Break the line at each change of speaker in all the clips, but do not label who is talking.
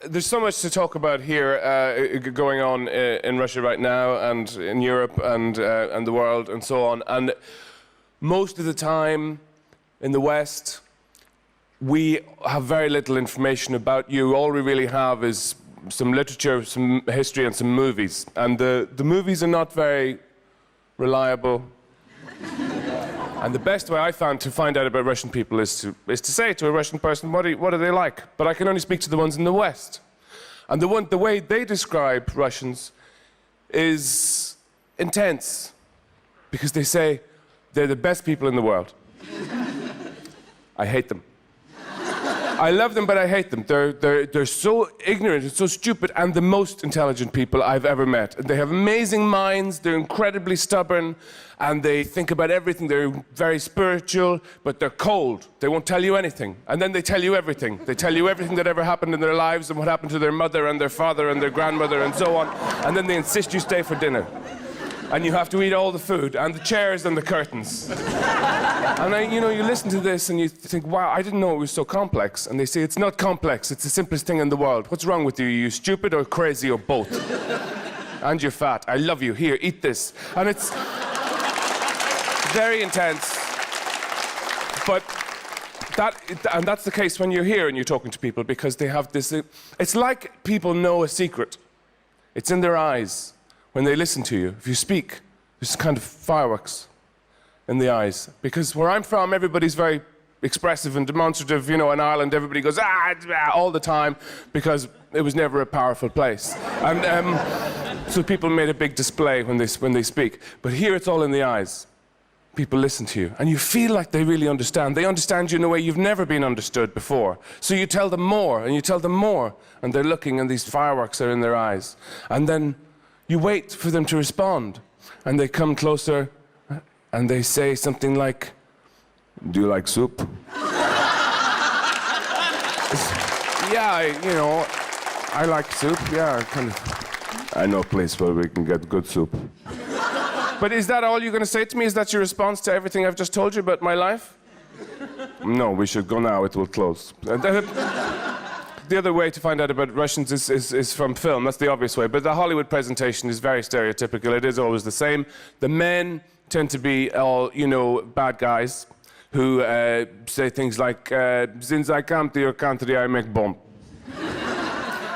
There's so much to talk about here going on in Russia right now and in Europe and the world and so on. And most of the time in the West, we have very little information about you. All we really have is some literature, some history and some movies. And the movies are not very reliable. And the best way I found to find out about Russian people is to say to a Russian person, what are they like? But I can only speak to the ones in the West. And the way they describe Russians is intense. Because they say they're the best people in the world. I hate them. I love them, but I hate them. They're so ignorant and so stupid, and the most intelligent people I've ever met. They have amazing minds, they're incredibly stubborn, and they think about everything. They're very spiritual, but they're cold. They won't tell you anything. And then they tell you everything. They tell you everything that ever happened in their lives and what happened to their mother and their father and their grandmother and so on. And then they insist you stay for dinner. And you have to eat all the food, and the chairs and the curtains. And you listen to this and you think, wow, I didn't know it was so complex. And they say, it's not complex, it's the simplest thing in the world. What's wrong with you? Are you stupid or crazy or both? And you're fat. I love you. Here, eat this. And it's very intense. But that's the case when you're here and you're talking to people, because they have this... It's like people know a secret. It's in their eyes. When they listen to you, if you speak, there's kind of fireworks in the eyes. Because where I'm from, everybody's very expressive and demonstrative. In Ireland, everybody goes, all the time, because it was never a powerful place. And so people made a big display when they speak. But here, it's all in the eyes. People listen to you, and you feel like they really understand. They understand you in a way you've never been understood before. So you tell them more, and you tell them more, and they're looking, and these fireworks are in their eyes. And then you wait for them to respond, and they come closer, and they say something like, do you like soup? Yeah, I like soup, yeah, kind of. I know a place where we can get good soup. But is that all you're going to say to me? Is that your response to everything I've just told you about my life? No, we should go now, it will close. The other way to find out about Russians is from film. That's the obvious way. But the Hollywood presentation is very stereotypical. It is always the same. The men tend to be all, bad guys who say things like, since I come to your country, I make bomb.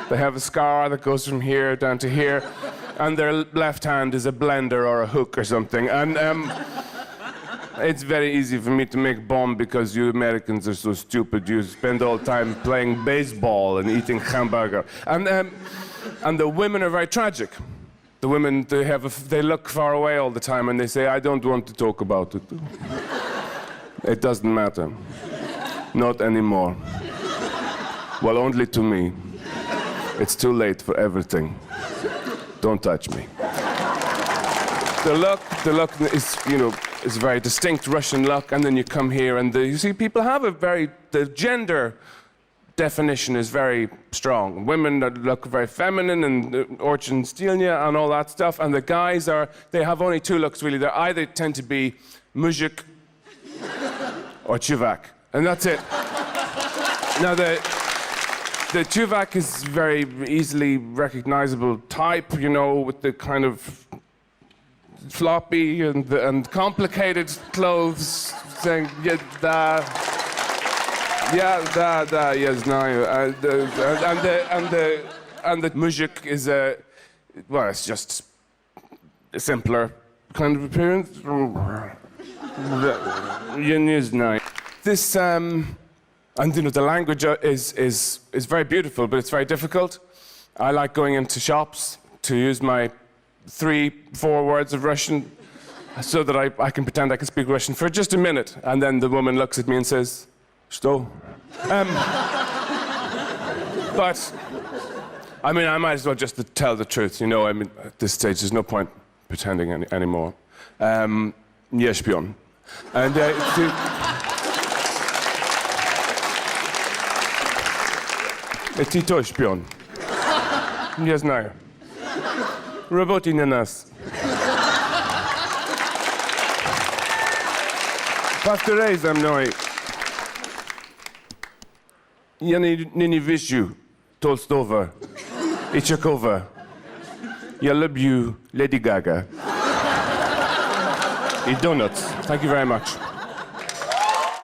They have a scar that goes from here down to here, and their left hand is a blender or a hook or something. And it's very easy for me to make bomb because you Americans are so stupid. You spend all the time playing baseball and eating hamburger. And the women are very tragic. The women, they look far away all the time and they say, I don't want to talk about it. It doesn't matter. Not anymore. Well, only to me. It's too late for everything. Don't touch me. The look is, it's a very distinct Russian look, and then you come here and you see people have the gender definition is very strong. Women that look very feminine and Orchin Stilnya and all that stuff, and the guys they have only two looks really. They either tend to be muzhik or chuvak, and that's it. Now the chuvak is very easily recognizable type, with the kind of floppy and complicated clothes, saying yes, and the muzhik is it's just a simpler kind of appearance. This the language is very beautiful, but it's very difficult. I like going into shops to use my 3-4 words of Russian so that I can pretend I can speak Russian for just a minute. And then the woman looks at me and says, Что? But, I might as well just tell the truth, at this stage there's no point pretending anymore. Nie śpią. And Ty też śpią. Nie знаю. Работай на нас. Повторяй за мной. Ja nie wisiu, Tolstowa, i Czechova. Ja love you, Lady Gaga. I donuts. Thank you very much.